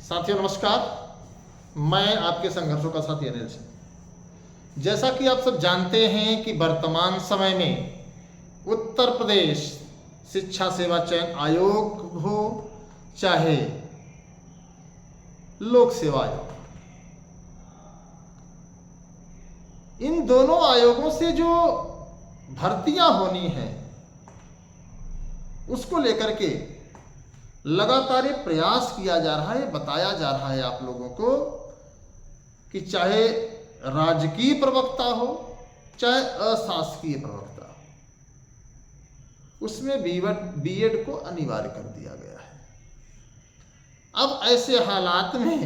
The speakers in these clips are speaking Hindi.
साथियों नमस्कार, मैं आपके संघर्षों का साथी अनिल सिंह। जैसा कि आप सब जानते हैं कि वर्तमान समय में उत्तर प्रदेश शिक्षा सेवा चयन आयोग हो चाहे लोक सेवा आयोग, इन दोनों आयोगों से जो भर्तियां होनी हैं उसको लेकर के लगातार ये प्रयास किया जा रहा है, बताया जा रहा है आप लोगों को कि चाहे राजकीय प्रवक्ता हो चाहे अशासकीय प्रवक्ता हो, उसमें बीएड को अनिवार्य कर दिया गया है। अब ऐसे हालात में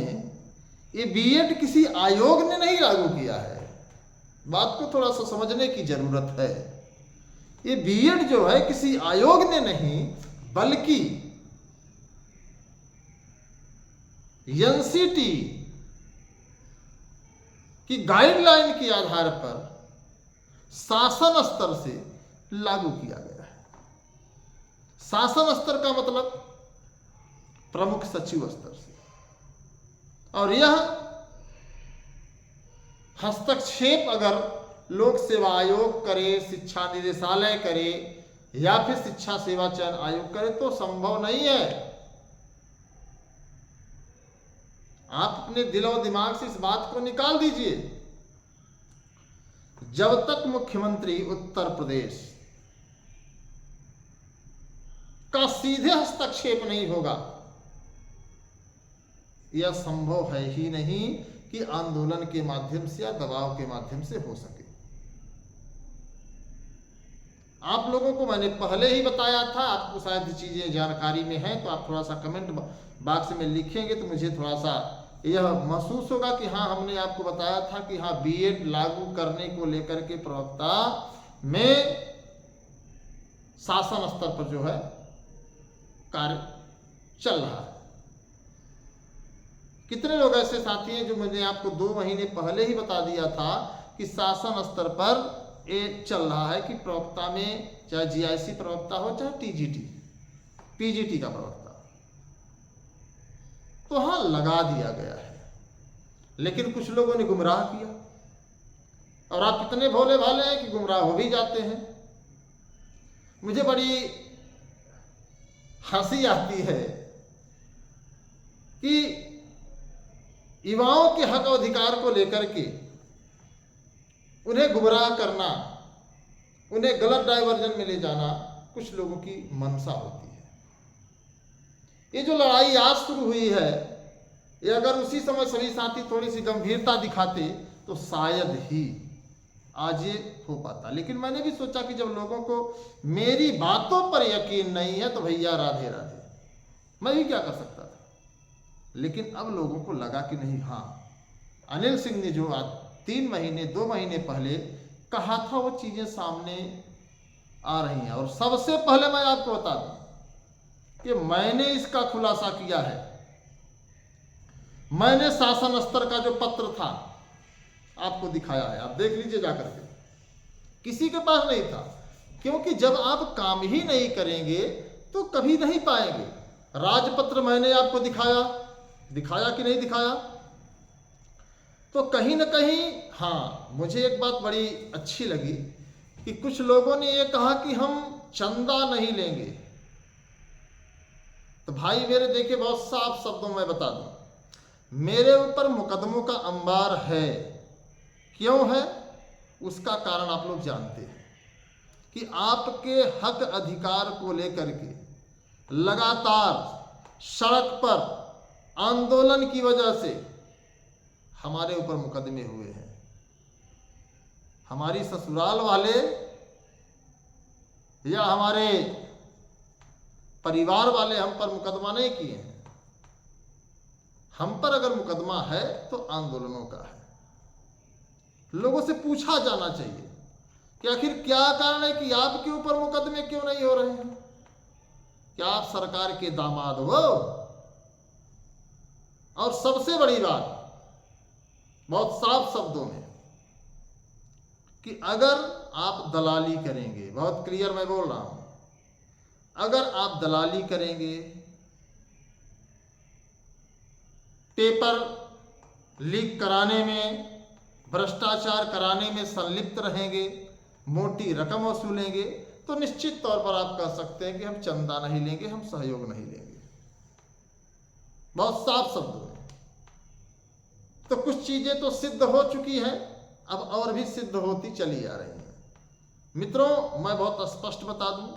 ये बीएड किसी आयोग ने नहीं लागू किया है, बात को थोड़ा सा समझने की जरूरत है। ये बीएड जो है किसी आयोग ने नहीं बल्कि एनसीटी की गाइडलाइन के आधार पर शासन स्तर से लागू किया गया है। शासन स्तर का मतलब प्रमुख सचिव स्तर से, और यह हस्तक्षेप अगर लोक सेवा आयोग करे, शिक्षा निदेशालय करे या फिर शिक्षा सेवा चयन आयोग करे तो संभव नहीं है। आप अपने दिल और दिमाग से इस बात को निकाल दीजिए। जब तक मुख्यमंत्री उत्तर प्रदेश का सीधे हस्तक्षेप नहीं होगा, यह संभव है ही नहीं कि आंदोलन के माध्यम से या दबाव के माध्यम से हो सके। आप लोगों को मैंने पहले ही बताया था, आपको शायद चीजें जानकारी में हैं तो आप थोड़ा सा कमेंट बॉक्स में लिखेंगे तो मुझे थोड़ा सा यह महसूस होगा कि हाँ, हमने आपको बताया था कि हाँ, बीएड लागू करने को लेकर के प्रवक्ता में शासन स्तर पर जो है कार्य चल रहा है। कितने लोग ऐसे साथी हैं जो मैंने आपको 2 महीने पहले ही बता दिया था कि शासन स्तर पर ये चल रहा है कि प्रवक्ता में चाहे जीआईसी प्रवक्ता हो चाहे टीजीटी पीजीटी का प्रवक्ता, तो हाँ लगा दिया गया है। लेकिन कुछ लोगों ने गुमराह किया, और आप इतने भोले भाले हैं कि गुमराह हो भी जाते हैं। मुझे बड़ी हंसी आती है कि युवाओं के हक और अधिकार को लेकर के उन्हें गुमराह करना, उन्हें गलत डायवर्जन में ले जाना कुछ लोगों की मंशा होती है। ये जो लड़ाई आज शुरू हुई है, ये अगर उसी समय सभी साथी थोड़ी सी गंभीरता दिखाते तो शायद ही आज ये हो पाता। लेकिन मैंने भी सोचा कि जब लोगों को मेरी बातों पर यकीन नहीं है तो भैया राधे राधे, मैं भी क्या कर सकता था। लेकिन अब लोगों को लगा कि नहीं, हाँ, अनिल सिंह ने जो आज 3 महीने 2 महीने पहले कहा था वो चीजें सामने आ रही हैं। और सबसे पहले मैं आपको बता दूं कि मैंने इसका खुलासा किया है। मैंने शासन स्तर का जो पत्र था आपको दिखाया है, आप देख लीजिए जाकर के। किसी के पास नहीं था, क्योंकि जब आप काम ही नहीं करेंगे तो कभी नहीं पाएंगे। राजपत्र मैंने आपको दिखाया कि नहीं दिखाया? तो कहीं ना कहीं हाँ, मुझे एक बात बड़ी अच्छी लगी कि कुछ लोगों ने ये कहा कि हम चंदा नहीं लेंगे। तो भाई मेरे देखिए, बहुत साफ शब्दों में बता दूं, मेरे ऊपर मुकदमों का अंबार है। क्यों है उसका कारण आप लोग जानते हैं कि आपके हक अधिकार को लेकर के लगातार सड़क पर आंदोलन की वजह से हमारे ऊपर मुकदमे हुए हैं। हमारी ससुराल वाले या हमारे परिवार वाले हम पर मुकदमा नहीं किए हैं। हम पर अगर मुकदमा है तो आंदोलनों का है। लोगों से पूछा जाना चाहिए कि आखिर क्या कारण है कि आपके ऊपर मुकदमे क्यों नहीं हो रहे हैं? क्या आप सरकार के दामाद हो? और सबसे बड़ी बात, बहुत साफ शब्दों में, कि अगर आप दलाली करेंगे, बहुत क्लियर मैं बोल रहा हूं, अगर आप दलाली करेंगे पेपर लीक कराने में, भ्रष्टाचार कराने में संलिप्त रहेंगे, मोटी रकम वसूलेंगे, तो निश्चित तौर पर आप कह सकते हैं कि हम चंदा नहीं लेंगे, हम सहयोग नहीं लेंगे, बहुत साफ शब्दों में। तो कुछ चीजें तो सिद्ध हो चुकी हैं, अब और भी सिद्ध होती चली आ रही हैं। मित्रों, मैं बहुत स्पष्ट बता दूं,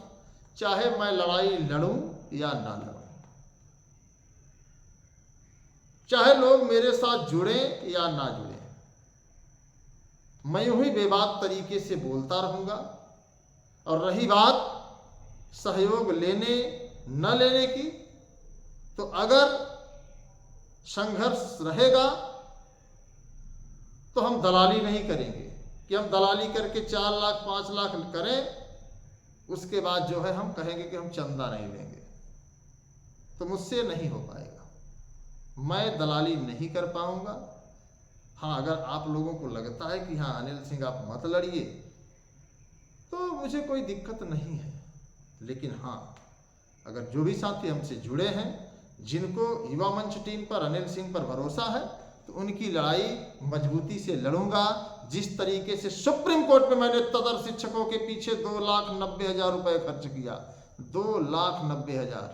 चाहे मैं लड़ाई लड़ूं या ना लड़ूं, चाहे लोग मेरे साथ जुड़े या ना जुड़े, मैं यूं ही बेबाक तरीके से बोलता रहूंगा। और रही बात सहयोग लेने न लेने की, तो अगर संघर्ष रहेगा तो हम दलाली नहीं करेंगे कि हम दलाली करके 4 लाख 5 लाख करें, उसके बाद जो है हम कहेंगे कि हम चंदा नहीं लेंगे, तो मुझसे नहीं हो पाएगा। मैं दलाली नहीं कर पाऊंगा। हाँ, अगर आप लोगों को लगता है कि हाँ अनिल सिंह आप मत लड़िए, तो मुझे कोई दिक्कत नहीं है। लेकिन हाँ, अगर जो भी साथी हमसे जुड़े हैं, जिनको युवा मंच टीम पर अनिल सिंह पर भरोसा है, तो उनकी लड़ाई मजबूती से लड़ूंगा। जिस तरीके से सुप्रीम कोर्ट में मैंने तदर शिक्षकों के पीछे 2,90,000 रुपए खर्च किया, 2,90,000,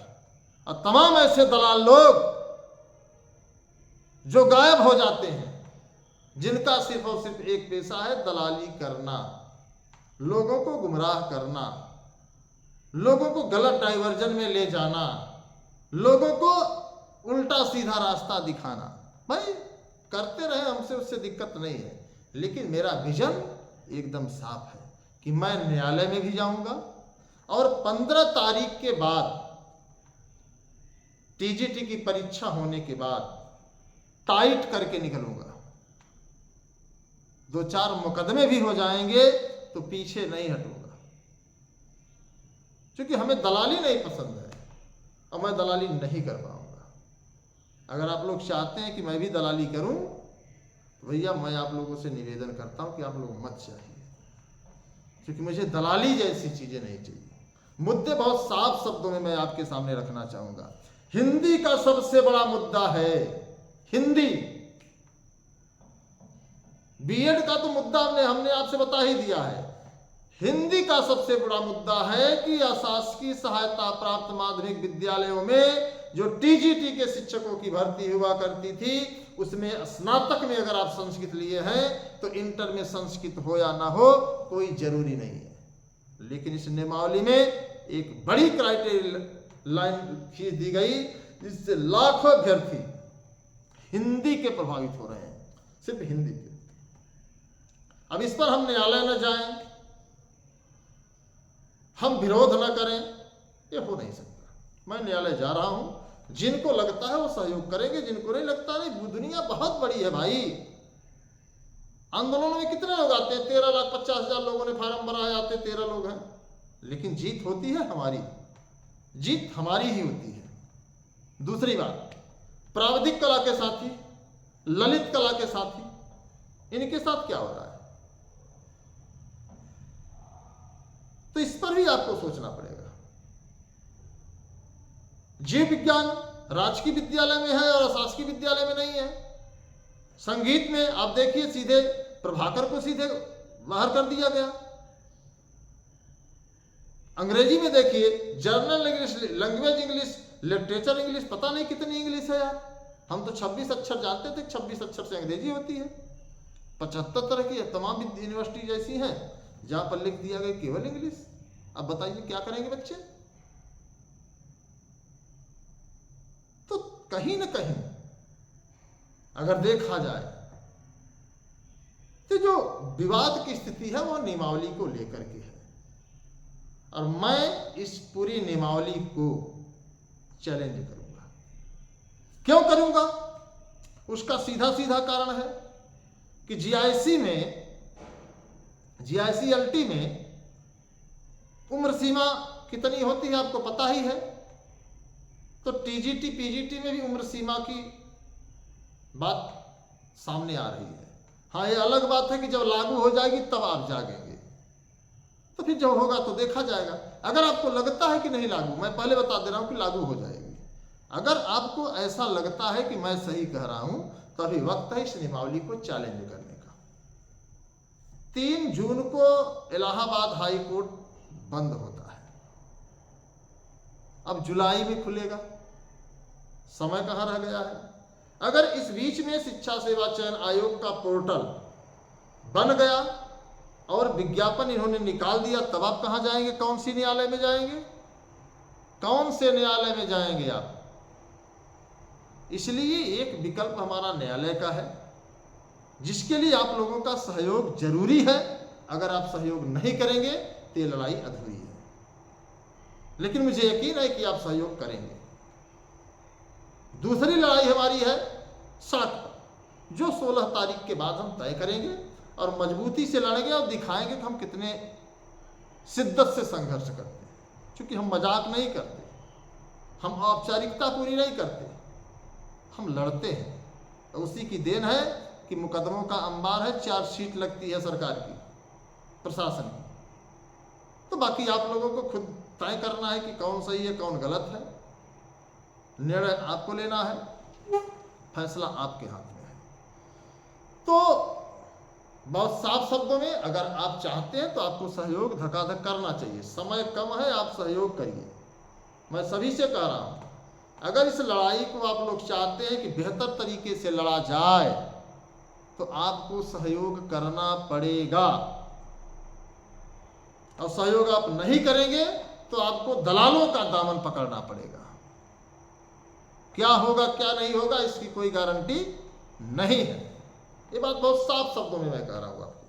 और तमाम ऐसे दलाल लोग जो गायब हो जाते हैं, जिनका सिर्फ और सिर्फ एक पेशा है दलाली करना, लोगों को गुमराह करना, लोगों को गलत डाइवर्जन में ले जाना, लोगों को उल्टा सीधा रास्ता दिखाना। भाई करते रहे, हमसे उससे दिक्कत नहीं है। लेकिन मेरा विजन एकदम साफ है कि मैं न्यायालय में भी जाऊंगा और 15 तारीख के बाद टीजीटी की परीक्षा होने के बाद टाइट करके निकलूंगा। 2-4 मुकदमे भी हो जाएंगे तो पीछे नहीं हटूंगा, क्योंकि हमें दलाली नहीं पसंद है और मैं दलाली नहीं कर पाऊंगा। अगर आप लोग चाहते हैं कि मैं भी दलाली करूं, तो भैया मैं आप लोगों से निवेदन करता हूं कि आप लोग मत चाहिए, क्योंकि मुझे दलाली जैसी चीजें नहीं चाहिए। मुद्दे बहुत साफ शब्दों में मैं आपके सामने रखना चाहूंगा। हिंदी का सबसे बड़ा मुद्दा है हिंदी। बीएड का तो मुद्दा हमने आपसे बता ही दिया है। हिंदी का सबसे बड़ा मुद्दा है कि अशासकीय सहायता प्राप्त माध्यमिक विद्यालयों में जो टीजीटी के शिक्षकों की भर्ती हुआ करती थी, उसमें स्नातक में अगर आप संस्कृत लिए हैं तो इंटर में संस्कृत हो या ना हो कोई जरूरी नहीं है। लेकिन इस नियमावली में एक बड़ी क्राइटेरिया लाइन खींच दी गई, जिससे लाखों अभ्यर्थी हिंदी के प्रभावित हो रहे हैं, सिर्फ हिंदी के। अब इस पर हम न्यायालय न जाएं, हम विरोध न करें, ये हो नहीं सकता। मैं न्यायालय जा रहा हूं, जिनको लगता है वो सहयोग करेंगे, जिनको नहीं लगता नहीं। दुनिया बहुत बड़ी है भाई। आंदोलन में कितने लोग आते हैं? 13,50,000 लोगों ने फार्म भरा, आते 13 लोग हैं। लेकिन जीत होती है हमारी, जीत हमारी ही होती है। दूसरी बात, प्राविधिक कला के साथी, ललित कला के साथी, इनके साथ क्या हो रहा है? तो इस पर भी आपको सोचना पड़ेगा। जीव विज्ञान राजकीय विद्यालय में है और अशासकीय विद्यालय में नहीं है। संगीत में आप देखिए, सीधे प्रभाकर को सीधे बाहर कर दिया गया। अंग्रेजी में देखिए, journal English, language English, literature English, पता नहीं कितनी इंग्लिश है यार। हम तो 26 अक्षर जानते थे, 26 अक्षर से अंग्रेजी होती है। 75 तरह की तमाम यूनिवर्सिटी जैसी हैं जहां पर लिख दिया गया केवल इंग्लिश। अब बताइए क्या करेंगे बच्चे? तो कहीं ना कहीं अगर देखा जाए तो जो विवाद की स्थिति है वो नियमावली को लेकर के है, और मैं इस पूरी नियमावली को चैलेंज करूंगा। क्यों करूंगा? उसका सीधा सीधा कारण है कि जीआईसी एलटी में उम्र सीमा कितनी होती है आपको पता ही है। तो टीजीटी पीजीटी में भी उम्र सीमा की बात सामने आ रही है। हाँ, ये अलग बात है कि जब लागू हो जाएगी तब आप जागेंगे, तो फिर जब होगा तो देखा जाएगा। अगर आपको लगता है कि नहीं लागू, मैं पहले बता दे रहा हूं कि लागू हो जाएगी, अगर आपको ऐसा लगता है कि मैं सही कह रहा हूं तो अभी वक्त है इस नियमावली को चैलेंज करने का। 3 जून को इलाहाबाद हाई कोर्ट बंद होता है, अब जुलाई में खुलेगा, समय कहां रह गया है। अगर इस बीच में शिक्षा सेवा चयन आयोग का पोर्टल बन गया और विज्ञापन इन्होंने निकाल दिया, तब आप कहां जाएंगे, कौन सी न्यायालय में जाएंगे, कौन से न्यायालय में जाएंगे आप। इसलिए एक विकल्प हमारा न्यायालय का है, जिसके लिए आप लोगों का सहयोग जरूरी है। अगर आप सहयोग नहीं करेंगे तो ये लड़ाई अधूरी है, लेकिन मुझे यकीन है कि आप सहयोग करेंगे। दूसरी लड़ाई हमारी है सड़क पर, जो 16 तारीख के बाद हम तय करेंगे और मजबूती से लड़ेंगे और दिखाएंगे कि हम कितने शिद्दत से संघर्ष करते हैं। क्योंकि हम मजाक नहीं करते, हम औपचारिकता पूरी नहीं करते, हम लड़ते हैं। तो उसी की देन है कि मुकदमों का अंबार है, चार्जशीट लगती है सरकार की, प्रशासन की। तो बाकी आप लोगों को खुद तय करना है कि कौन सही है कौन गलत है। निर्णय आपको लेना है, फैसला आपके हाथ में है। तो बहुत साफ शब्दों में अगर आप चाहते हैं तो आपको सहयोग धकाधक करना चाहिए। समय कम है, आप सहयोग करिए। मैं सभी से कह रहा हूं, अगर इस लड़ाई को आप लोग चाहते हैं कि बेहतर तरीके से लड़ा जाए तो आपको सहयोग करना पड़ेगा। और सहयोग आप नहीं करेंगे तो आपको दलालों का दामन पकड़ना पड़ेगा। क्या होगा क्या नहीं होगा इसकी कोई गारंटी नहीं है। ये बात बहुत साफ शब्दों में मैं कह रहा हूं आपको।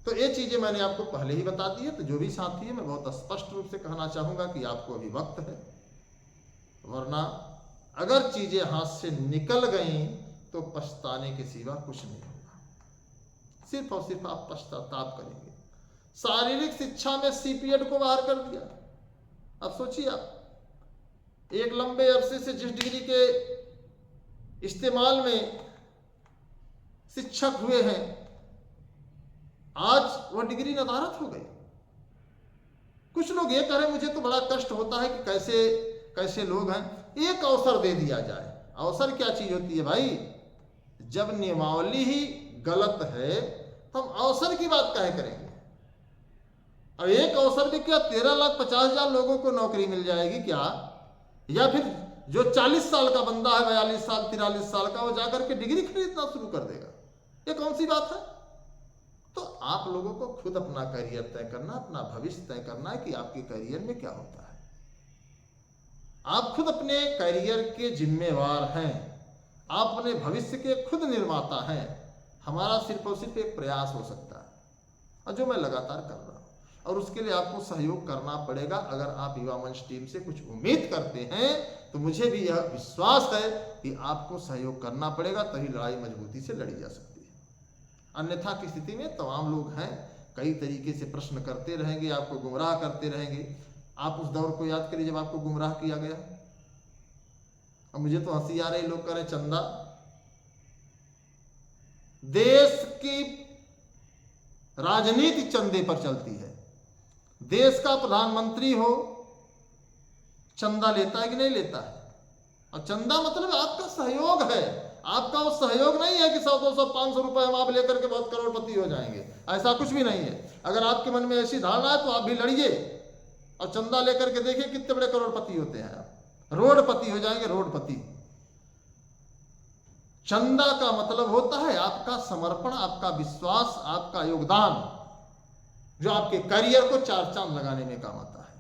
तो ये चीजें मैंने आपको पहले ही बता दी है। तो जो भी साथी है, मैं बहुत स्पष्ट रूप से कहना चाहूंगा कि आपको अभी वक्त है, वरना अगर चीजें हाथ से निकल गई तो पछताने के सिवा कुछ नहीं होगा। सिर्फ और सिर्फ आप पश्चाताप करेंगे। शारीरिक शिक्षा में सीपीएड को बाहर कर दिया। अब सोचिए, आप एक लंबे अरसे से जिस डिग्री के इस्तेमाल में शिक्षक हुए हैं, आज वह डिग्री नदारद हो गई। कुछ लोग ये कह रहे, मुझे तो बड़ा कष्ट होता है कि कैसे कैसे लोग हैं। एक अवसर दे दिया जाए। अवसर क्या चीज होती है भाई? जब नियमावली ही गलत है तो हम अवसर की बात काहे करेंगे? अब एक अवसर भी क्या 13,50,000 लोगों को नौकरी मिल जाएगी क्या? या फिर जो 40 साल का बंदा है, 42 साल 43 साल का, वो जाकर के डिग्री खरीदना शुरू कर देगा? ये कौन सी बात है? तो आप लोगों को खुद अपना करियर तय करना, अपना भविष्य तय करना है कि आपके करियर में क्या होता है। आप खुद अपने करियर के जिम्मेवार हैं, आप अपने भविष्य के खुद निर्माता हैं। हमारा सिर्फ और सिर्फ एक प्रयास हो सकता है, और जो मैं लगातार कर रहा हूं, और उसके लिए आपको सहयोग करना पड़ेगा। अगर आप युवा मंच टीम से कुछ उम्मीद करते हैं तो मुझे भी यह विश्वास है कि आपको सहयोग करना पड़ेगा, तभी लड़ाई मजबूती से लड़ी जा सकती है। अन्यथा की स्थिति में तमाम लोग हैं, कई तरीके से प्रश्न करते रहेंगे, आपको गुमराह करते रहेंगे। आप उस दौर को याद करिए जब आपको गुमराह किया गया। अब मुझे तो हंसी आ रही, लोग कह रहे चंदा। देश की राजनीति चंदे पर चलती है। देश का प्रधानमंत्री हो, चंदा लेता है कि नहीं लेता है? और चंदा मतलब आपका सहयोग है। आपका वो सहयोग नहीं है कि 100, 200, 500 रुपए हम आप लेकर के बहुत करोड़पति हो जाएंगे। ऐसा कुछ भी नहीं है। अगर आपके मन में ऐसी धारणा है तो आप भी लड़िए और चंदा लेकर के देखिए कितने बड़े करोड़पति होते हैं आप। रोडपति हो जाएंगे, रोडपति। चंदा का मतलब होता है आपका समर्पण, आपका विश्वास, आपका योगदान, जो आपके करियर को 4 चांद लगाने में काम आता है।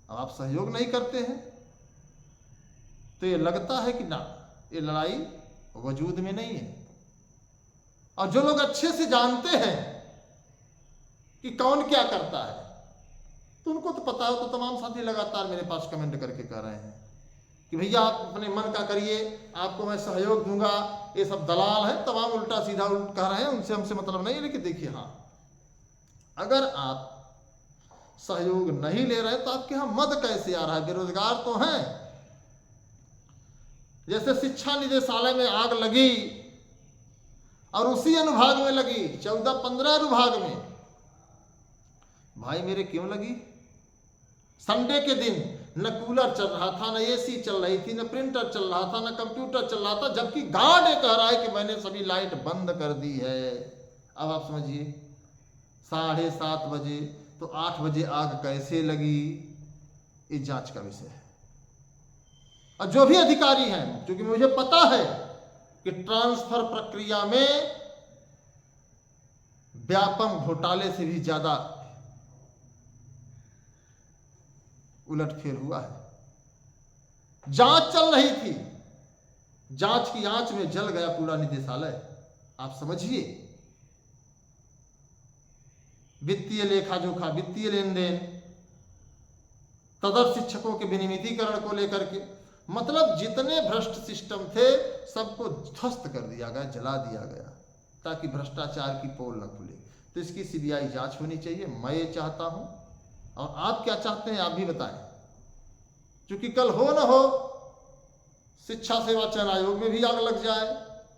अब आप सहयोग नहीं करते हैं तो ये लगता है कि ना, ये लड़ाई वजूद में नहीं है। और जो लोग अच्छे से जानते हैं कि कौन क्या करता है, तो उनको तो पता हो। तो तमाम साथी लगातार मेरे पास कमेंट करके कह रहे हैं कि भैया आप अपने मन का करिए, आपको मैं सहयोग दूंगा। ये सब दलाल हैं, तमाम उल्टा सीधा कह रहे हैं, उनसे हमसे मतलब नहीं है। लेकिन देखिए, हाँ, अगर आप सहयोग नहीं ले रहे तो आपके यहां मद कैसे आ रहा है? बेरोजगार तो हैं। जैसे शिक्षा निदेशालय में आग लगी और उसी अनुभाग में लगी, 14-15 अनुभाग में। भाई मेरे क्यों लगी? संडे के दिन न कूलर चल रहा था, न एसी चल रही थी, न प्रिंटर चल रहा था, न कंप्यूटर चल रहा था, जबकि गार्ड ये कह रहा है कि मैंने सभी लाइट बंद कर दी है। अब आप समझिए 7:30 बजे, तो 8 बजे आग कैसे लगी, ये जांच का विषय है। और जो भी अधिकारी हैं, क्योंकि मुझे पता है कि ट्रांसफर प्रक्रिया में व्यापम घोटाले से भी ज्यादा उलटफेर हुआ है। जांच चल रही थी, जांच की आंच में जल गया पूरा निदेशालय। आप समझिए, वित्तीय लेखा जोखा, वित्तीय लेन देन, तदर्थ शिक्षकों के विनियमितीकरण को लेकर के, मतलब जितने भ्रष्ट सिस्टम थे सबको ध्वस्त कर दिया गया, जला दिया गया, ताकि भ्रष्टाचार की पोल न खुले। तो इसकी सीबीआई जांच होनी चाहिए, मैं ये चाहता हूं। और आप क्या चाहते हैं, आप भी बताएं। क्योंकि कल हो न हो शिक्षा सेवा चयन आयोग में भी आग लग जाए,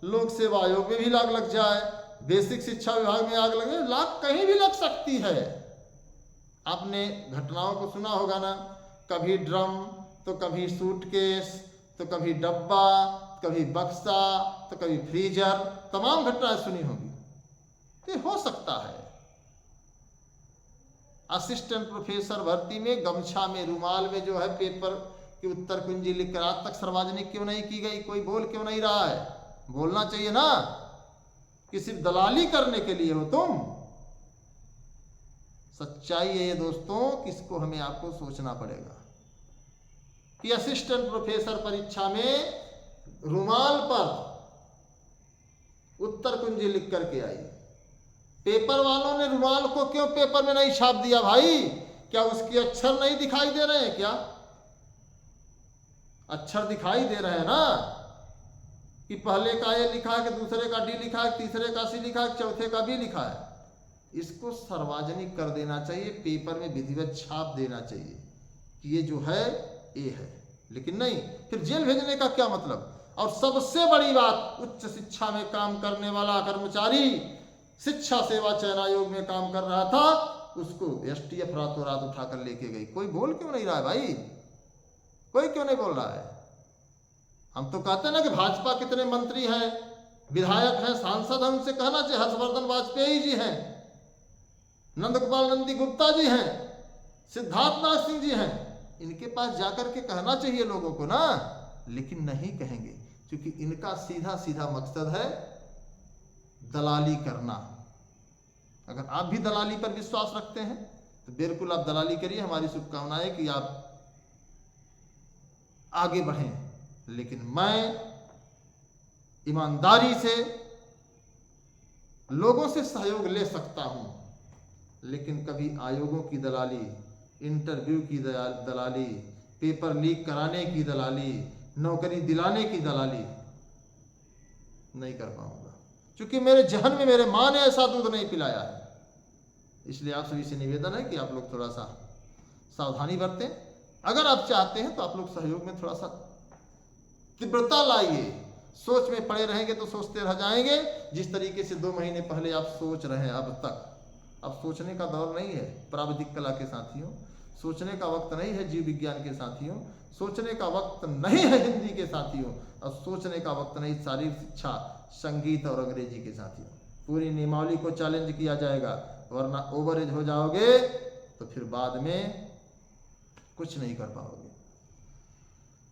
लोक सेवा आयोग में भी आग लग जाए, बेसिक शिक्षा विभाग में आग लगे, लाग कहीं भी लग सकती है। आपने घटनाओं को सुना होगा ना, कभी ड्रम, तो कभी सूटकेस, तो कभी डब्बा, कभी बक्सा, तो कभी फ्रीजर, तमाम घटनाएं सुनी होगी। तो हो सकता है असिस्टेंट प्रोफेसर भर्ती में गमछा में, रुमाल में जो है पेपर की उत्तर कुंजी लिखकर आज तक सार्वजनिक क्यों नहीं की गई? कोई बोल क्यों नहीं रहा है? बोलना चाहिए ना कि सिर्फ दलाली करने के लिए हो तुम। सच्चाई है ये दोस्तों, किसको हमें आपको सोचना पड़ेगा कि असिस्टेंट प्रोफेसर परीक्षा में रुमाल पर उत्तर कुंजी लिख करके आई। पेपर वालों ने रुमाल को क्यों पेपर में नहीं छाप दिया भाई? क्या उसके अक्षर नहीं दिखाई दे रहे हैं? क्या अक्षर दिखाई दे रहे हैं ना, कि पहले का ए लिखा है, कि दूसरे का डी लिखा है, तीसरे का सी लिखा है, चौथे का बी लिखा है। इसको सार्वजनिक कर देना चाहिए, पेपर में विधिवत छाप देना चाहिए कि ये जो है ए है। लेकिन नहीं, फिर जेल भेजने का क्या मतलब? और सबसे बड़ी बात, उच्च शिक्षा में काम करने वाला कर्मचारी शिक्षा सेवा चयन आयोग में काम कर रहा था, उसको एसटीएफ रातों रात उठाकर लेके गई। कोई बोल क्यों नहीं रहा है भाई? कोई क्यों नहीं बोल रहा है? हम तो कहते हैं ना कि भाजपा कितने मंत्री हैं, विधायक हैं, सांसद हैं, उनसे कहना चाहिए। हर्षवर्धन वाजपेयी जी हैं, नंद गोपाल नंदी गुप्ता जी हैं, सिद्धार्थ नाथ सिंह जी हैं, इनके पास जाकर के कहना चाहिए लोगों को ना। लेकिन नहीं कहेंगे, क्योंकि इनका सीधा सीधा मकसद है दलाली करना। अगर आप भी दलाली पर विश्वास रखते हैं तो बिल्कुल आप दलाली करिए। हमारी शुभकामनाएं कि आप आगे बढ़ें। लेकिन मैं ईमानदारी से लोगों से सहयोग ले सकता हूं, लेकिन कभी आयोगों की दलाली, इंटरव्यू की दलाली, पेपर लीक कराने की दलाली, नौकरी दिलाने की दलाली नहीं कर पाऊंगा, क्योंकि मेरे जहन में मेरे माँ ने ऐसा दूध नहीं पिलाया है। इसलिए आप सभी से निवेदन है कि आप लोग थोड़ा सा सावधानी बरतें। अगर आप चाहते हैं तो आप लोग सहयोग में थोड़ा सा तीव्रता लाइए। सोच में पड़े रहेंगे तो सोचते रह जाएंगे। जिस तरीके से 2 महीने पहले आप सोच रहे हैं अब तक, अब सोचने का दौर नहीं है प्राविधिक कला के साथियों, सोचने का वक्त नहीं है जीव विज्ञान के साथियों, सोचने का वक्त नहीं है हिंदी के साथियों, और सोचने का वक्त नहीं शारीरिक शिक्षा, संगीत और अंग्रेजी के साथियों। पूरी नियमावली को चैलेंज किया जाएगा, वरना ओवरेज हो जाओगे तो फिर बाद में कुछ नहीं कर पाओगे।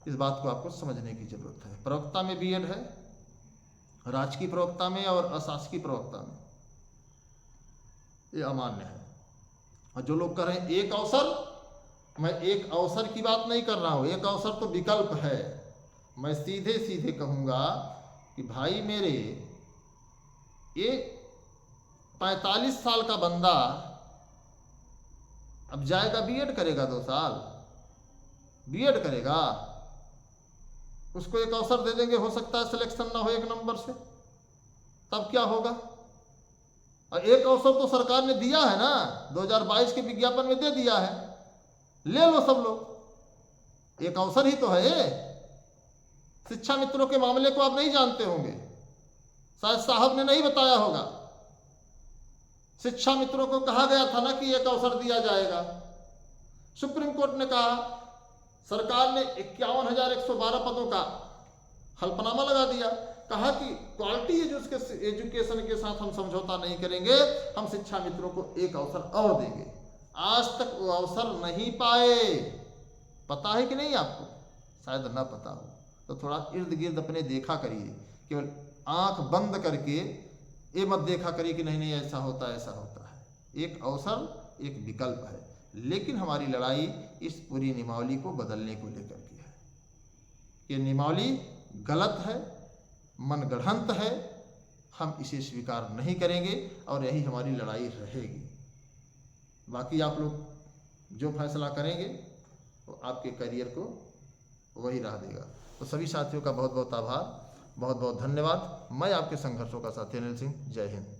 इस बात को आपको समझने की जरूरत है। प्रवक्ता में बीएड है, राजकीय प्रवक्ता में और अशासकीय प्रवक्ता में ये अमान्य है। और जो लोग कर रहे हैं एक अवसर, मैं एक अवसर की बात नहीं कर रहा हूं, एक अवसर तो विकल्प है। मैं सीधे सीधे कहूंगा कि भाई मेरे, ये 45 साल का बंदा अब जाएगा बीएड करेगा, 2 साल बीएड करेगा, उसको एक अवसर दे देंगे, हो सकता है सिलेक्शन ना हो 1 नंबर से, तब क्या होगा? और एक अवसर तो सरकार ने दिया है ना, 2022 के विज्ञापन में दे दिया है, ले लो सब लोग, एक अवसर ही तो है। शिक्षा मित्रों के मामले को आप नहीं जानते होंगे, शायद साहब ने नहीं बताया होगा। शिक्षा मित्रों को कहा गया था ना कि एक अवसर दिया जाएगा। सुप्रीम कोर्ट ने कहा सरकार ने 51,112 पदों का हल्फनामा लगा दिया, कहा कि क्वालिटी एजुकेशन के साथ हम समझौता नहीं करेंगे, हम शिक्षा मित्रों को एक अवसर और देंगे। आज तक वो अवसर नहीं पाए। पता है कि नहीं आपको? शायद ना पता हो तो थोड़ा इर्द गिर्द अपने देखा करिए, केवल आंख बंद करके ये मत देखा करिए कि नहीं नहीं ऐसा होता है ऐसा होता है। एक अवसर, एक विकल्प है, लेकिन हमारी लड़ाई इस पूरी नियमावली को बदलने को लेकर के है। ये नियमावली गलत है, मनगढ़ंत है, हम इसे स्वीकार नहीं करेंगे और यही हमारी लड़ाई रहेगी। बाकी आप लोग जो फैसला करेंगे वो आपके करियर को वही राह देगा। तो सभी साथियों का बहुत बहुत आभार, बहुत बहुत धन्यवाद। मैं आपके संघर्षों का साथी अनिल सिंह। जय हिंद।